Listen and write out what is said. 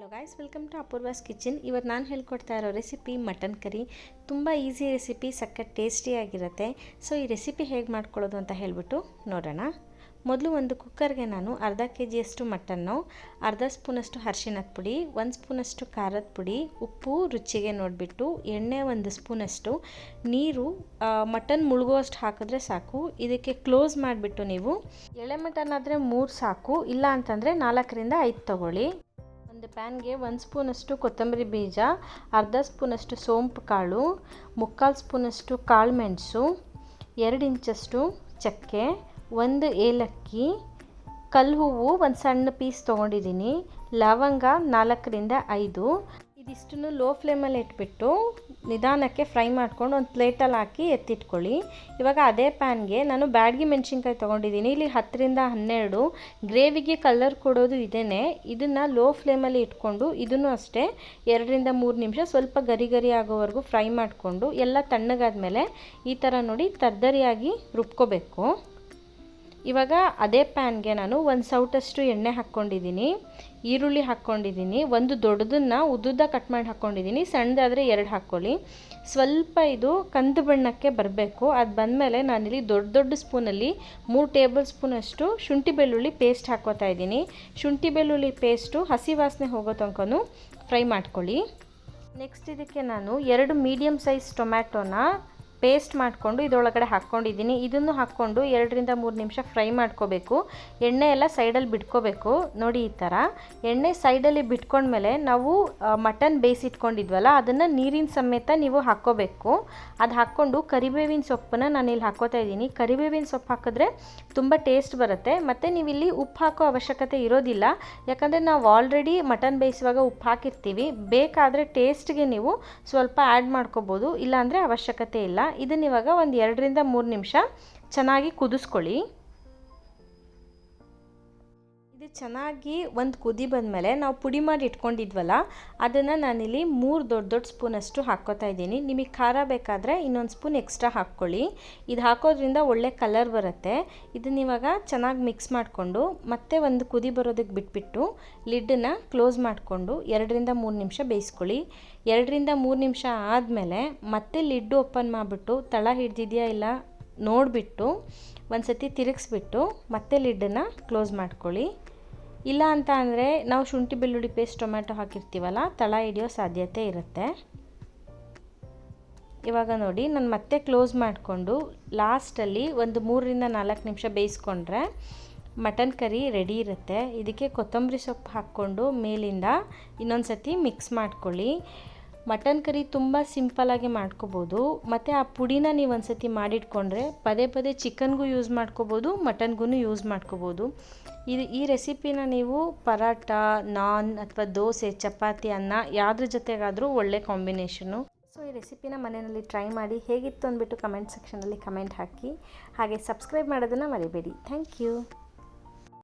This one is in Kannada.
Hello guys, welcome to Apoorva's kitchen. ಇವತ್ತು ನಾನು ಹೇಳ್ಕೊಡ್ತಾ ಇರೋ ರೆಸಿಪಿ ಮಟನ್ ಕರಿ. ತುಂಬ ಈಸಿ ರೆಸಿಪಿ, ಸಖತ್ ಟೇಸ್ಟಿಯಾಗಿರುತ್ತೆ. ಸೊ ಈ ರೆಸಿಪಿ ಹೇಗೆ ಮಾಡ್ಕೊಳ್ಳೋದು ಅಂತ ಹೇಳಿಬಿಟ್ಟು ನೋಡೋಣ. ಮೊದಲು ಒಂದು ಕುಕ್ಕರ್ಗೆ ನಾನು ಅರ್ಧ ಕೆಜಿಯಷ್ಟು ಮಟನ್ನು, ಅರ್ಧ ಸ್ಪೂನಷ್ಟು ಅರಿಶಿಣದ ಪುಡಿ, 1 ಸ್ಪೂನಷ್ಟು ಖಾರದ ಪುಡಿ, ಉಪ್ಪು ರುಚಿಗೆ ನೋಡಿಬಿಟ್ಟು, ಎಣ್ಣೆ 1 ಸ್ಪೂನಷ್ಟು, ನೀರು ಮಟನ್ ಮುಳುಗುವಷ್ಟು ಹಾಕಿದ್ರೆ ಸಾಕು. ಇದಕ್ಕೆ ಕ್ಲೋಸ್ ಮಾಡಿಬಿಟ್ಟು ನೀವು ಎಳೆ ಮಟನ್ ಆದರೆ 3 ಸಾಕು, ಇಲ್ಲ ಅಂತಂದರೆ 4ರಿಂದ 5 ತೊಗೊಳ್ಳಿ. ಒಂದು ಪ್ಯಾನ್ಗೆ 1 ಸ್ಪೂನಷ್ಟು ಕೊತ್ತಂಬರಿ ಬೀಜ, ಅರ್ಧ ಸ್ಪೂನಷ್ಟು ಸೋಂಪು ಕಾಳು, 3/4 ಸ್ಪೂನಷ್ಟು ಕಾಳು ಮೆಣಸು, 2 ಇಂಚಷ್ಟು ಚಕ್ಕೆ, 1 ಏಲಕ್ಕಿ, ಕಲ್ಲು ಹೂವು 1 ಸಣ್ಣ ಪೀಸ್ ತೊಗೊಂಡಿದ್ದೀನಿ, ಲವಂಗ 4ರಿಂದ 5. ಇದಿಷ್ಟನ್ನು ಲೋ ಫ್ಲೇಮಲ್ಲಿ ಇಟ್ಬಿಟ್ಟು ನಿಧಾನಕ್ಕೆ ಫ್ರೈ ಮಾಡ್ಕೊಂಡು ಒಂದು ಪ್ಲೇಟಲ್ಲಿ ಹಾಕಿ ಎತ್ತಿಟ್ಕೊಳ್ಳಿ. ಇವಾಗ ಅದೇ ಪ್ಯಾನ್ಗೆ ನಾನು ಬ್ಯಾಡಗಿ ಮೆಣಸಿನ್ಕಾಯಿ ತೊಗೊಂಡಿದ್ದೀನಿ, ಇಲ್ಲಿ 10ರಿಂದ 12. ಗ್ರೇವಿಗೆ ಕಲರ್ ಕೊಡೋದು ಇದೇನೆ. ಇದನ್ನು ಲೋ ಫ್ಲೇಮಲ್ಲಿ ಇಟ್ಕೊಂಡು ಇದನ್ನು ಅಷ್ಟೇ 2ರಿಂದ 3 ನಿಮಿಷ ಸ್ವಲ್ಪ ಗರಿ ಗರಿ ಆಗೋವರೆಗೂ ಫ್ರೈ ಮಾಡಿಕೊಂಡು ಎಲ್ಲ ತಣ್ಣಗಾದ್ಮೇಲೆ ಈ ಥರ ನೋಡಿ ತರ್ದರಿಯಾಗಿ ರುಬ್ಕೋಬೇಕು. ಇವಾಗ ಅದೇ ಪ್ಯಾನ್ಗೆ ನಾನು 1 ಸೌಟಷ್ಟು ಎಣ್ಣೆ ಹಾಕ್ಕೊಂಡಿದ್ದೀನಿ, ಈರುಳ್ಳಿ ಹಾಕ್ಕೊಂಡಿದ್ದೀನಿ, ಒಂದು ದೊಡ್ಡದನ್ನು ಉದ್ದುದ್ದ ಕಟ್ ಮಾಡಿ ಹಾಕ್ಕೊಂಡಿದ್ದೀನಿ, ಸಣ್ಣದಾದರೆ 2 ಹಾಕ್ಕೊಳ್ಳಿ. ಸ್ವಲ್ಪ ಇದು ಕಂದು ಬಣ್ಣಕ್ಕೆ ಬರಬೇಕು. ಅದು ಬಂದಮೇಲೆ ನಾನಿಲ್ಲಿ ದೊಡ್ಡ ಸ್ಪೂನಲ್ಲಿ 3 ಟೇಬಲ್ ಸ್ಪೂನಷ್ಟು ಶುಂಠಿ ಬೆಳ್ಳುಳ್ಳಿ ಪೇಸ್ಟ್ ಹಾಕ್ಕೋತಾ ಇದ್ದೀನಿ. ಶುಂಠಿ ಬೆಳ್ಳುಳ್ಳಿ ಪೇಸ್ಟು ಹಸಿ ವಾಸನೆ ಹೋಗೋ ತನಕನೂ ಫ್ರೈ ಮಾಡ್ಕೊಳ್ಳಿ. ನೆಕ್ಸ್ಟ್ ಇದಕ್ಕೆ ನಾನು 2 ಮೀಡಿಯಮ್ ಸೈಜ್ ಟೊಮ್ಯಾಟೋನ ಪೇಸ್ಟ್ ಮಾಡಿಕೊಂಡು ಇದರೊಳಗಡೆ ಹಾಕ್ಕೊಂಡಿದ್ದೀನಿ. ಇದನ್ನು ಹಾಕ್ಕೊಂಡು 2ರಿಂದ 3 ನಿಮಿಷ ಫ್ರೈ ಮಾಡ್ಕೋಬೇಕು. ಎಣ್ಣೆ ಎಲ್ಲ ಸೈಡಲ್ಲಿ ಬಿಟ್ಕೋಬೇಕು. ನೋಡಿ ಈ ಥರ ಎಣ್ಣೆ ಸೈಡಲ್ಲಿ ಬಿಟ್ಕೊಂಡ್ಮೇಲೆ ನಾವು ಮಟನ್ ಬೇಯಿಸಿಟ್ಕೊಂಡಿದ್ವಲ್ಲ ಅದನ್ನು ನೀರಿನ ಸಮೇತ ನೀವು ಹಾಕ್ಕೋಬೇಕು. ಅದು ಹಾಕ್ಕೊಂಡು ಕರಿಬೇವಿನ ಸೊಪ್ಪನ್ನು ನಾನಿಲ್ಲಿ ಹಾಕ್ಕೋತಾ ಇದ್ದೀನಿ. ಕರಿಬೇವಿನ ಸೊಪ್ಪು ಹಾಕಿದ್ರೆ ತುಂಬ ಟೇಸ್ಟ್ ಬರುತ್ತೆ. ಮತ್ತು ನೀವಿಲ್ಲಿ ಉಪ್ಪು ಹಾಕೋ ಅವಶ್ಯಕತೆ ಇರೋದಿಲ್ಲ, ಯಾಕಂದರೆ ನಾವು ಆಲ್ರೆಡಿ ಮಟನ್ ಬೇಯಿಸುವಾಗ ಉಪ್ಪು ಹಾಕಿರ್ತೀವಿ. ಬೇಕಾದರೆ ಟೇಸ್ಟ್ಗೆ ನೀವು ಸ್ವಲ್ಪ ಆ್ಯಡ್ ಮಾಡ್ಕೋಬೋದು, ಇಲ್ಲಾಂದರೆ ಅವಶ್ಯಕತೆ ಇಲ್ಲ. ಇದನ್ನ ಇವಾಗ ಒಂದು 2ರಿಂದ 3 ನಿಮಿಷ ಚೆನ್ನಾಗಿ ಕುದಿಸ್ಕೊಳ್ಳಿ. ಇದು ಚೆನ್ನಾಗಿ ಒಂದು ಕುದಿ ಬಂದಮೇಲೆ ನಾವು ಪುಡಿ ಮಾಡಿ ಇಟ್ಕೊಂಡಿದ್ವಲ್ಲ ಅದನ್ನು ನಾನಿಲ್ಲಿ 3 ದೊಡ್ಡ ಸ್ಪೂನಷ್ಟು ಹಾಕ್ಕೋತಾ ಇದ್ದೀನಿ. ನಿಮಗೆ ಖಾರ ಬೇಕಾದರೆ ಇನ್ನೊಂದು ಸ್ಪೂನ್ ಎಕ್ಸ್ಟ್ರಾ ಹಾಕ್ಕೊಳ್ಳಿ. ಇದು ಹಾಕೋದ್ರಿಂದ ಒಳ್ಳೆ ಕಲರ್ ಬರುತ್ತೆ. ಇದನ್ನ ಇವಾಗ ಚೆನ್ನಾಗಿ ಮಿಕ್ಸ್ ಮಾಡಿಕೊಂಡು ಮತ್ತೆ ಒಂದು ಕುದಿ ಬರೋದಕ್ಕೆ ಬಿಟ್ಬಿಟ್ಟು ಲಿಡ್ಡನ್ನು ಕ್ಲೋಸ್ ಮಾಡಿಕೊಂಡು 2ರಿಂದ 3 ನಿಮಿಷ ಬೇಯಿಸ್ಕೊಳ್ಳಿ. 2ರಿಂದ 3 ನಿಮಿಷ ಆದಮೇಲೆ ಮತ್ತೆ ಲಿಡ್ಡು ಓಪನ್ ಮಾಡಿಬಿಟ್ಟು ತಳ ಹಿಡ್ದಿದೆಯಾ ಇಲ್ಲ ನೋಡಿಬಿಟ್ಟು ಒಂದು ಸತಿ ತಿರುಗಿಸ್ಬಿಟ್ಟು ಮತ್ತೆ ಲಿಡ್ಡನ್ನು ಕ್ಲೋಸ್ ಮಾಡ್ಕೊಳ್ಳಿ. ಇಲ್ಲ ಅಂತ ಅಂದರೆ ನಾವು ಶುಂಠಿ ಬೆಳ್ಳುಳ್ಳಿ ಪೇಸ್ಟ್ ಟೊಮ್ಯಾಟೊ ಹಾಕಿರ್ತೀವಲ್ಲ ತಳ ಹಿಡಿಯೋ ಸಾಧ್ಯತೆ ಇರುತ್ತೆ. ಇವಾಗ ನೋಡಿ ನಾನು ಮತ್ತೆ ಕ್ಲೋಸ್ ಮಾಡಿಕೊಂಡು ಲಾಸ್ಟಲ್ಲಿ ಒಂದು 3ರಿಂದ 4 ನಿಮಿಷ ಬೇಯಿಸ್ಕೊಂಡ್ರೆ ಮಟನ್ ಕರಿ ರೆಡಿ ಇರುತ್ತೆ. ಇದಕ್ಕೆ ಕೊತ್ತಂಬರಿ ಸೊಪ್ಪು ಹಾಕ್ಕೊಂಡು ಮೇಲಿಂದ ಇನ್ನೊಂದು ಸತಿ ಮಿಕ್ಸ್ ಮಾಡ್ಕೊಳ್ಳಿ. ಮಟನ್ ಕರಿ ತುಂಬ ಸಿಂಪಲಾಗಿ ಮಾಡ್ಕೋಬೋದು. ಮತ್ತು ಆ ಪುಡಿನ ನೀವು ಒಂದು ಸತಿ ಮಾಡಿಟ್ಕೊಂಡ್ರೆ ಪದೇ ಪದೇ ಚಿಕನ್ಗೂ ಯೂಸ್ ಮಾಡ್ಕೋಬೋದು, ಮಟನ್ಗೂ ಯೂಸ್ ಮಾಡ್ಕೋಬೋದು. ಈ ರೆಸಿಪಿನ ನೀವು ಪರಾಟ, ನಾನ್ ಅಥವಾ ದೋಸೆ, ಚಪಾತಿ, ಅನ್ನ ಯಾವುದ್ರ ಜೊತೆಗಾದರೂ ಒಳ್ಳೆ ಕಾಂಬಿನೇಷನು. ಸೊ ಈ ರೆಸಿಪಿನ ಮನೆಯಲ್ಲಿ ಟ್ರೈ ಮಾಡಿ ಹೇಗಿತ್ತು ಅಂದ್ಬಿಟ್ಟು ಕಮೆಂಟ್ ಸೆಕ್ಷನಲ್ಲಿ ಕಮೆಂಟ್ ಹಾಕಿ. ಹಾಗೆ ಸಬ್ಸ್ಕ್ರೈಬ್ ಮಾಡೋದನ್ನು ಮರಿಬೇಡಿ. Thank you.